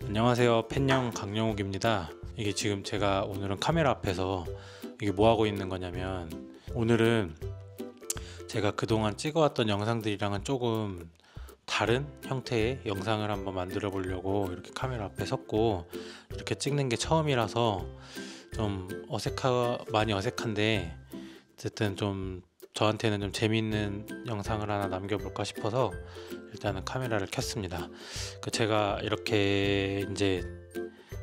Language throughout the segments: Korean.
안녕하세요. 팬영 강영욱입니다. 이게 지금 제가 오늘은 카메라 앞에서 이게 뭐 하고 있는 거냐면, 오늘은 제가 그동안 찍어왔던 영상들이랑은 조금 다른 형태의 영상을 한번 만들어 보려고 이렇게 카메라 앞에 섰고, 이렇게 찍는 게 처음이라서 좀 많이 어색한데, 어쨌든 좀 저한테는 좀 재미있는 영상을 하나 남겨볼까 싶어서 일단은 카메라를 켰습니다. 제가 이렇게 이제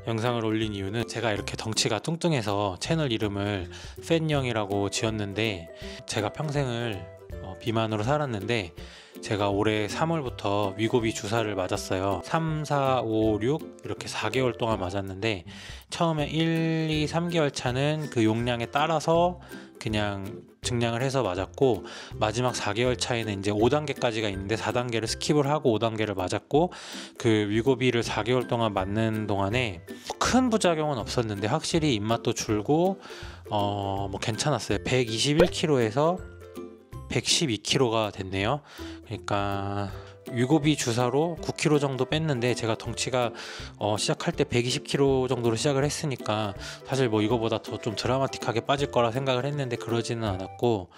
영상을 올린 이유는, 제가 이렇게 덩치가 뚱뚱해서 채널 이름을 팬영이라고 지었는데, 제가 평생을 비만으로 살았는데, 제가 올해 3월부터 위고비 주사를 맞았어요. 3, 4, 5, 6 이렇게 4개월 동안 맞았는데, 처음에 1, 2, 3개월 차는 그 용량에 따라서 그냥 증량을 해서 맞았고, 마지막 4개월 차에는 이제 5단계까지가 있는데 4단계를 스킵을 하고 5단계를 맞았고, 그 위고비를 4개월 동안 맞는 동안에 큰 부작용은 없었는데 확실히 입맛도 줄고 뭐 괜찮았어요. 121kg에서 112kg가 됐네요. 그러니까 위고비 주사로 9kg 정도 뺐는데, 제가 덩치가 시작할 때 120kg 정도로 시작을 했으니까 사실 뭐 이거보다 더 좀 드라마틱하게 빠질 거라 생각을 했는데 그러지는 않았고,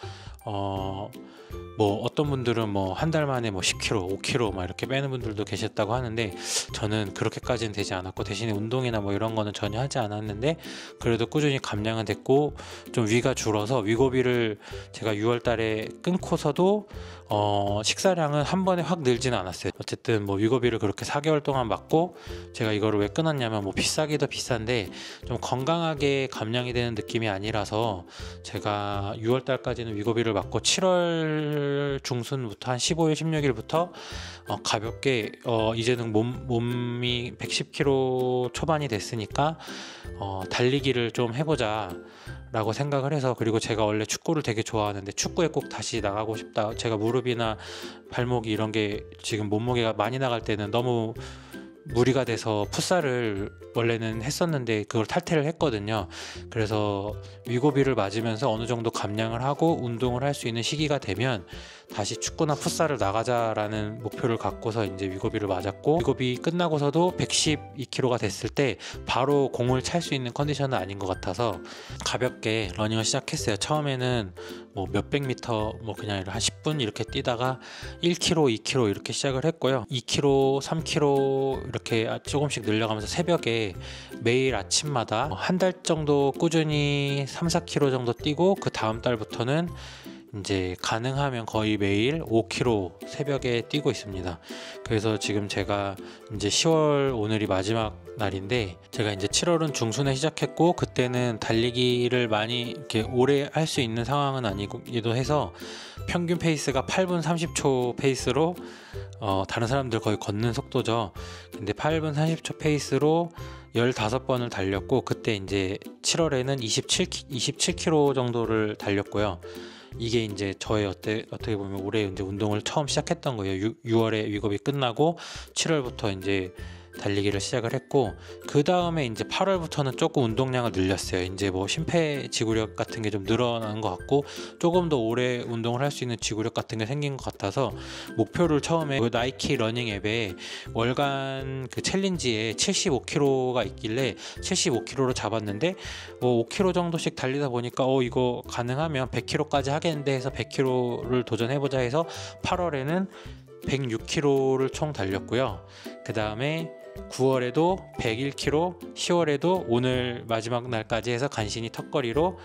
뭐 어떤 분들은 뭐 한 달 만에 뭐 10kg, 5kg 막 이렇게 빼는 분들도 계셨다고 하는데, 저는 그렇게까지는 되지 않았고, 대신에 운동이나 뭐 이런 거는 전혀 하지 않았는데 그래도 꾸준히 감량은 됐고, 좀 위가 줄어서 위고비를 제가 6월 달에 끊고서도 식사량은 한 번에 확 늘지는 않았어요. 어쨌든 뭐 위고비를 그렇게 4개월 동안 맞고, 제가 이거를 왜 끊었냐면, 뭐 비싸기도 비싼데 좀 건강하게 감량이 되는 느낌이 아니라서, 제가 6월 달까지는 위고비를 맞고 7월 중순부터 한 15일, 16일부터 가볍게 이제는 몸이 110kg 초반이 됐으니까 달리기를 좀 해보자 라고 생각을 해서, 그리고 제가 원래 축구를 되게 좋아하는데 축구에 꼭 다시 나가고 싶다. 제가 무릎이나 발목이 이런 게 지금 몸무게가 많이 나갈 때는 너무 무리가 돼서 풋살을 원래는 했었는데 그걸 탈퇴를 했거든요. 그래서 위고비를 맞으면서 어느 정도 감량을 하고 운동을 할 수 있는 시기가 되면 다시 축구나 풋살을 나가자라는 목표를 갖고서 이제 위고비를 맞았고, 위고비 끝나고서도 112kg가 됐을 때 바로 공을 찰 수 있는 컨디션은 아닌 것 같아서 가볍게 러닝을 시작했어요. 처음에는 뭐 몇백 미터 뭐 그냥 한 10분 이렇게 뛰다가 1km, 2km 이렇게 시작을 했고요. 2km, 3km 이렇게 조금씩 늘려가면서 새벽에 매일 아침마다 한 달 정도 꾸준히 3, 4km 정도 뛰고, 그 다음 달부터는 이제 가능하면 거의 매일 5km 새벽에 뛰고 있습니다. 그래서 지금 제가 이제 10월 오늘이 마지막 날인데, 제가 이제 7월은 중순에 시작했고, 그때는 달리기를 많이 이렇게 오래 할 수 있는 상황은 아니기도 해서 평균 페이스가 8분 30초 페이스로, 다른 사람들 거의 걷는 속도죠. 근데 8분 30초 페이스로 15번을 달렸고, 그때 이제 7월에는 27km 정도를 달렸고요. 이게 이제 저의 어떻게 보면 올해 이제 운동을 처음 시작했던 거예요. 6월에 위급이 끝나고 7월부터 이제 달리기를 시작을 했고, 그 다음에 이제 8월부터는 조금 운동량을 늘렸어요. 이제 뭐 심폐지구력 같은 게 좀 늘어난 것 같고, 조금 더 오래 운동을 할 수 있는 지구력 같은 게 생긴 것 같아서, 목표를 처음에 그 나이키 러닝 앱에 월간 그 챌린지에 75kg가 있길래 75kg로 잡았는데, 5kg 정도씩 달리다 보니까 이거 가능하면 100kg까지 하겠는데 해서 100kg를 도전해보자 해서 8월에는 106kg를 총 달렸고요. 그 다음에 9월에도 101kg, 10월에도 오늘 마지막 날까지 해서 간신히 턱걸이로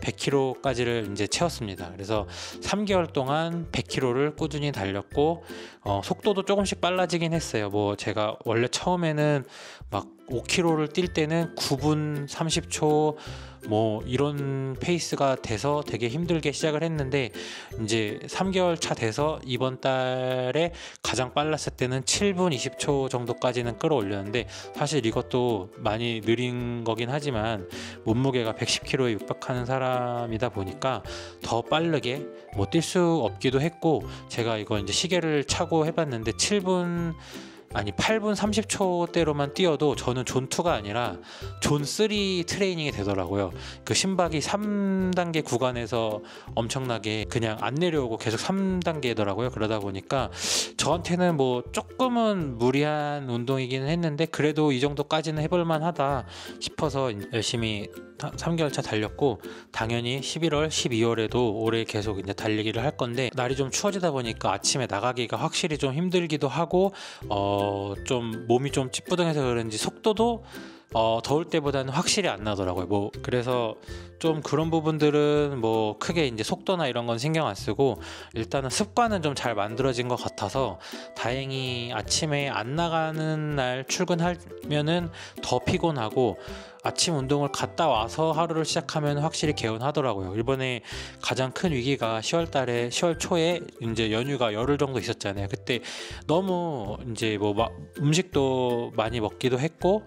100kg까지를 이제 채웠습니다. 그래서 3개월 동안 100kg를 꾸준히 달렸고, 속도도 조금씩 빨라지긴 했어요. 뭐 제가 원래 처음에는 막 5km를 뛸 때는 9분 30초 뭐 이런 페이스가 돼서 되게 힘들게 시작을 했는데, 이제 3개월 차 돼서 이번 달에 가장 빨랐을 때는 7분 20초 정도까지는 끌어올렸는데, 사실 이것도 많이 느린 거긴 하지만 몸무게가 110kg에 육박하는 사람이다 보니까 더 빠르게 뭐 뛸 수 없기도 했고, 제가 이거 이제 시계를 차고 해봤는데 7분 아니 8분 30초대로만 뛰어도 저는 존2가 아니라 존3 트레이닝이 되더라고요. 그 심박이 3단계 구간에서 엄청나게 그냥 안 내려오고 계속 3단계더라고요. 그러다 보니까 저한테는 뭐 조금은 무리한 운동이기는 했는데 그래도 이 정도까지는 해볼만 하다 싶어서 열심히 3개월 차 달렸고, 당연히 11월, 12월에도 올해 계속 이제 달리기를 할 건데, 날이 좀 추워지다 보니까 아침에 나가기가 확실히 좀 힘들기도 하고 좀 몸이 좀 찌뿌둥해서 그런지 속도도 더울 때보다는 확실히 안 나더라고요. 뭐 그래서 좀 그런 부분들은 뭐 크게 이제 속도나 이런 건 신경 안 쓰고 일단은 습관은 좀 잘 만들어진 것 같아서 다행히 아침에 안 나가는 날 출근하면은 더 피곤하고 아침 운동을 갔다 와서 하루를 시작하면 확실히 개운하더라고요. 이번에 가장 큰 위기가 10월 초에 이제 연휴가 열흘 정도 있었잖아요. 그때 너무 이제 뭐 음식도 많이 먹기도 했고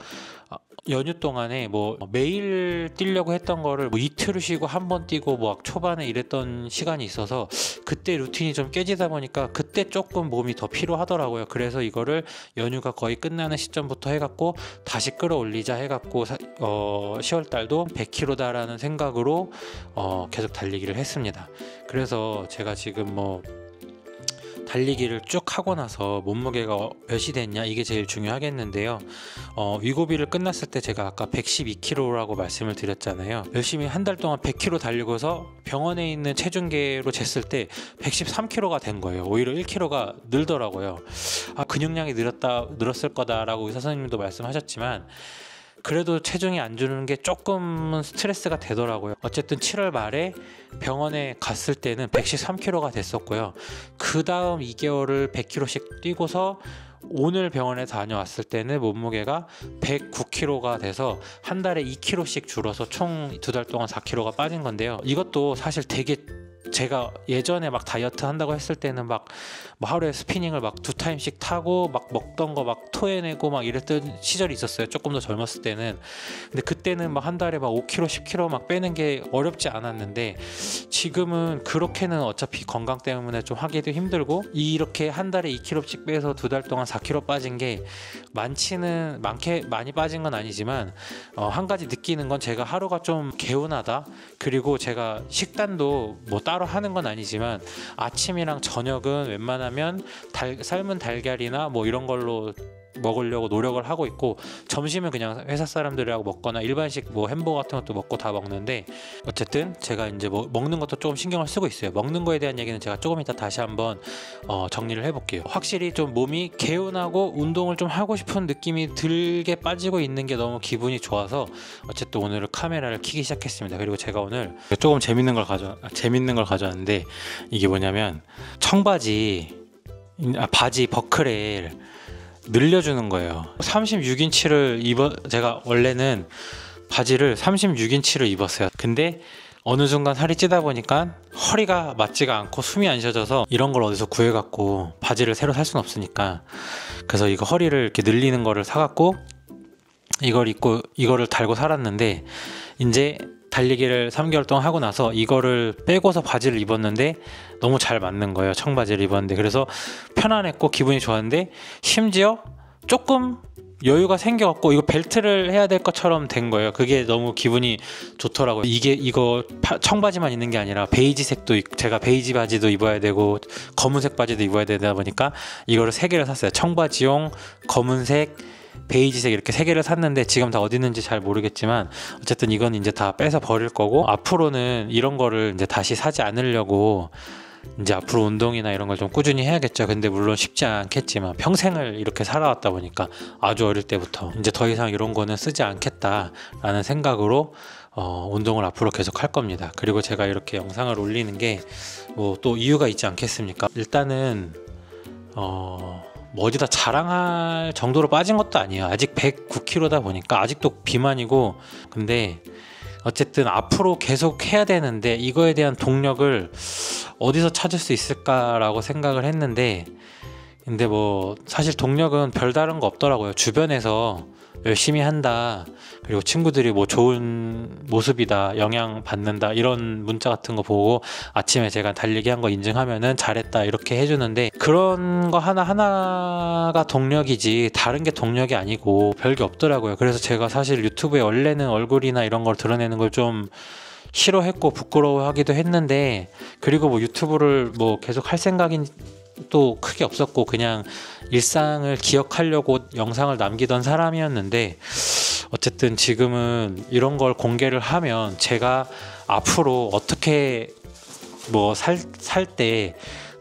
연휴 동안에 뭐 매일 뛰려고 했던 거를 뭐 이틀을 쉬고 한 번 뛰고 뭐 초반에 이랬던 시간이 있어서 그때 루틴이 좀 깨지다 보니까 그때 조금 몸이 더 피로하더라고요. 그래서 이거를 연휴가 거의 끝나는 시점부터 해갖고 다시 끌어올리자 해갖고 10월 달도 100km다라는 생각으로 계속 달리기를 했습니다. 그래서 제가 지금 뭐 달리기를 쭉 하고 나서 몸무게가 몇이 됐냐 이게 제일 중요하겠는데요. 위고비를 끝났을 때 제가 아까 112kg라고 말씀을 드렸잖아요. 열심히 한 달 동안 100km 달리고서 병원에 있는 체중계로 쟀을 때 113kg가 된 거예요. 오히려 1kg가 늘더라고요. 근육량이 늘었을 거다라고 의사 선생님도 말씀하셨지만 그래도 체중이 안 주는 게 조금은 스트레스가 되더라고요. 어쨌든 7월 말에 병원에 갔을 때는 113kg가 됐었고요. 그 다음 2개월을 100kg씩 뛰고서 오늘 병원에 다녀왔을 때는 몸무게가 109kg가 돼서 한 달에 2kg씩 줄어서 총 2달 동안 4kg가 빠진 건데요. 이것도 사실 되게 제가 예전에 막 다이어트 한다고 했을 때는 막 뭐 하루에 스피닝을 막 2타임씩 타고 막 먹던 거 막 토해내고 막 이랬던 시절이 있었어요. 조금 더 젊었을 때는. 근데 그때는 막 한 달에 막 5kg, 10kg 막 빼는 게 어렵지 않았는데 지금은 그렇게는 어차피 건강 때문에 좀 하기도 힘들고 이렇게 한 달에 2kg씩 빼서 2달 동안 4kg 빠진 게 많이 빠진 건 아니지만 한 가지 느끼는 건 제가 하루가 좀 개운하다. 그리고 제가 식단도 뭐 따로 하는 건 아니지만 아침이랑 저녁은 웬만하면 삶은 달걀이나 뭐 이런 걸로 먹으려고 노력을 하고 있고 점심은 그냥 회사 사람들이랑 먹거나 일반식 뭐 햄버거 같은 것도 먹고 다 먹는데 어쨌든 제가 이제 뭐 먹는 것도 조금 신경을 쓰고 있어요. 먹는 거에 대한 얘기는 제가 조금 이따 다시 한번 정리를 해볼게요. 확실히 좀 몸이 개운하고 운동을 좀 하고 싶은 느낌이 들게 빠지고 있는 게 너무 기분이 좋아서 어쨌든 오늘은 카메라를 켜기 시작했습니다. 그리고 제가 오늘 조금 재밌는 걸 가져왔는데 이게 뭐냐면 바지 버클에 늘려주는 거예요. 36인치를 제가 원래는 바지를 36인치를 입었어요. 근데 어느 순간 살이 찌다 보니까 허리가 맞지가 않고 숨이 안 쉬어져서 이런 걸 어디서 구해갖고 바지를 새로 살 수는 없으니까 그래서 이거 허리를 이렇게 늘리는 거를 사갖고 이걸 입고 이거를 달고 살았는데 이제 달리기를 3개월 동안 하고 나서 이거를 빼고서 바지를 입었는데 너무 잘 맞는 거예요. 청바지를 입었는데 그래서 편안했고 기분이 좋았는데 심지어 조금 여유가 생겨갖고 이거 벨트를 해야 될 것처럼 된 거예요. 그게 너무 기분이 좋더라고요. 이거 청바지만 있는 게 아니라 베이지색도 제가 베이지 바지도 입어야 되고 검은색 바지도 입어야 되다 보니까 이거를 3개를 샀어요. 청바지용, 검은색, 베이지색 이렇게 3개를 샀는데 지금 다 어디 있는지 잘 모르겠지만 어쨌든 이건 이제 다 빼서 버릴 거고 앞으로는 이런 거를 이제 다시 사지 않으려고 이제 앞으로 운동이나 이런 걸 좀 꾸준히 해야겠죠. 근데 물론 쉽지 않겠지만 평생을 이렇게 살아왔다 보니까 아주 어릴 때부터 이제 더 이상 이런 거는 쓰지 않겠다라는 생각으로 운동을 앞으로 계속 할 겁니다. 그리고 제가 이렇게 영상을 올리는 게 뭐 또 이유가 있지 않겠습니까? 일단은 뭐 어디다 자랑할 정도로 빠진 것도 아니에요. 아직 109kg다 보니까 아직도 비만이고 근데 어쨌든 앞으로 계속 해야 되는데 이거에 대한 동력을 어디서 찾을 수 있을까라고 생각을 했는데 근데 뭐 사실 동력은 별다른 거 없더라고요. 주변에서 열심히 한다, 그리고 친구들이 뭐 좋은 모습이다, 영향 받는다, 이런 문자 같은 거 보고 아침에 제가 달리기 한 거 인증하면은 잘했다 이렇게 해주는데, 그런 거 하나하나가 동력이지 다른 게 동력이 아니고 별게 없더라고요. 그래서 제가 사실 유튜브에 원래는 얼굴이나 이런 걸 드러내는 걸 좀 싫어했고 부끄러워하기도 했는데, 그리고 뭐 유튜브를 뭐 계속 할 생각인 또 크게 없었고 그냥 일상을 기억하려고 영상을 남기던 사람이었는데, 어쨌든 지금은 이런 걸 공개를 하면 제가 앞으로 어떻게 뭐 살 때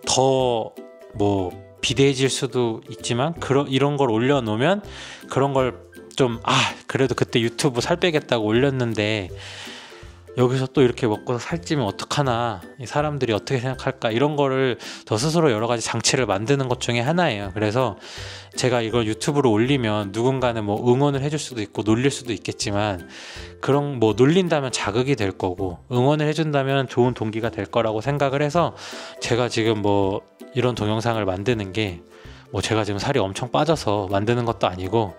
더 뭐 비대해질 수도 있지만, 이런 걸 올려놓으면 그런 걸 좀 그래도 그때 유튜브 살 빼겠다고 올렸는데 여기서 또 이렇게 먹고 살찌면 어떡하나, 이 사람들이 어떻게 생각할까, 이런 거를 더 스스로 여러 가지 장치를 만드는 것 중에 하나예요. 그래서 제가 이걸 유튜브로 올리면 누군가는 뭐 응원을 해줄 수도 있고 놀릴 수도 있겠지만, 그런 뭐 놀린다면 자극이 될 거고 응원을 해준다면 좋은 동기가 될 거라고 생각을 해서, 제가 지금 뭐 이런 동영상을 만드는 게 뭐 제가 지금 살이 엄청 빠져서 만드는 것도 아니고,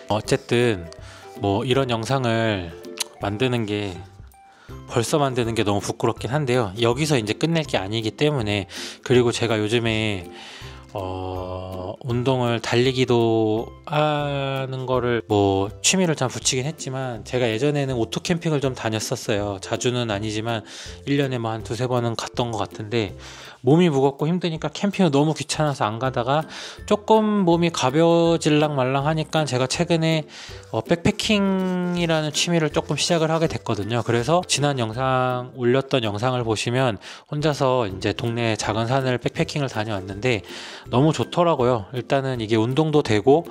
어쨌든 뭐 이런 영상을 만드는 게 벌써 만드는 게 너무 부끄럽긴 한데요, 여기서 이제 끝낼 게 아니기 때문에. 그리고 제가 요즘에 운동을, 달리기도 하는 거를 뭐 취미를 좀 붙이긴 했지만, 제가 예전에는 오토 캠핑을 좀 다녔었어요. 자주는 아니지만 1년에 뭐 한 두세 번은 갔던 것 같은데, 몸이 무겁고 힘드니까 캠핑은 너무 귀찮아서 안 가다가 조금 몸이 가벼워질랑 말랑 하니까 제가 최근에 백패킹이라는 취미를 조금 시작을 하게 됐거든요. 그래서 지난 영상 올렸던 영상을 보시면 혼자서 이제 동네 작은 산을 백패킹을 다녀왔는데 너무 좋더라고요. 일단은 이게 운동도 되고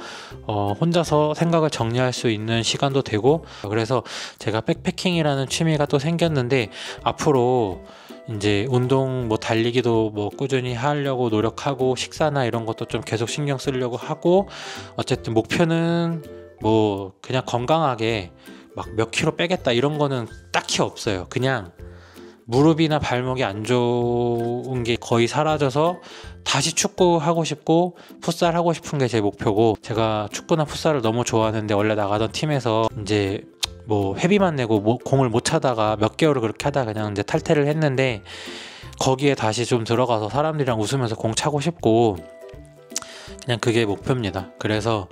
혼자서 생각을 정리할 수 있는 시간도 되고, 그래서 제가 백패킹이라는 취미가 또 생겼는데, 앞으로 이제 운동 뭐 달리기도 뭐 꾸준히 하려고 노력하고, 식사나 이런 것도 좀 계속 신경 쓰려고 하고, 어쨌든 목표는 뭐 그냥 건강하게 막 몇 킬로 빼겠다 이런 거는 딱히 없어요. 그냥 무릎이나 발목이 안 좋은 게 거의 사라져서 다시 축구 하고 싶고 풋살 하고 싶은 게 제 목표고, 제가 축구나 풋살을 너무 좋아하는데 원래 나가던 팀에서 이제 뭐 회비만 내고 공을 못 차다가 몇 개월을 그렇게 하다가 그냥 이제 탈퇴를 했는데, 거기에 다시 좀 들어가서 사람들이랑 웃으면서 공 차고 싶고, 그냥 그게 목표입니다. 그래서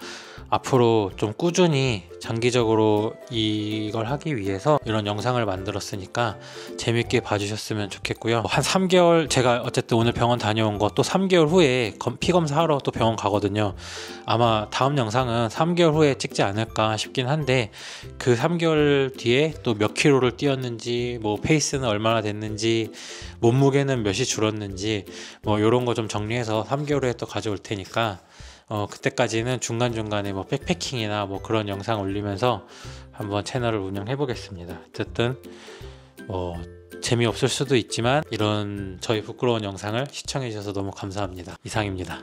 앞으로 좀 꾸준히 장기적으로 이걸 하기 위해서 이런 영상을 만들었으니까 재밌게 봐주셨으면 좋겠고요. 한 3개월, 제가 어쨌든 오늘 병원 다녀온 거 또 3개월 후에 피 검사하러 또 병원 가거든요. 아마 다음 영상은 3개월 후에 찍지 않을까 싶긴 한데, 그 3개월 뒤에 또 몇 킬로를 뛰었는지, 뭐 페이스는 얼마나 됐는지, 몸무게는 몇이 줄었는지, 뭐 이런 거 좀 정리해서 3개월 후에 또 가져올 테니까 그때까지는 중간중간에 뭐 백패킹이나 뭐 그런 영상 올리면서 한번 채널을 운영해 보겠습니다. 어쨌든 뭐 재미없을 수도 있지만 이런 저희 부끄러운 영상을 시청해 주셔서 너무 감사합니다. 이상입니다.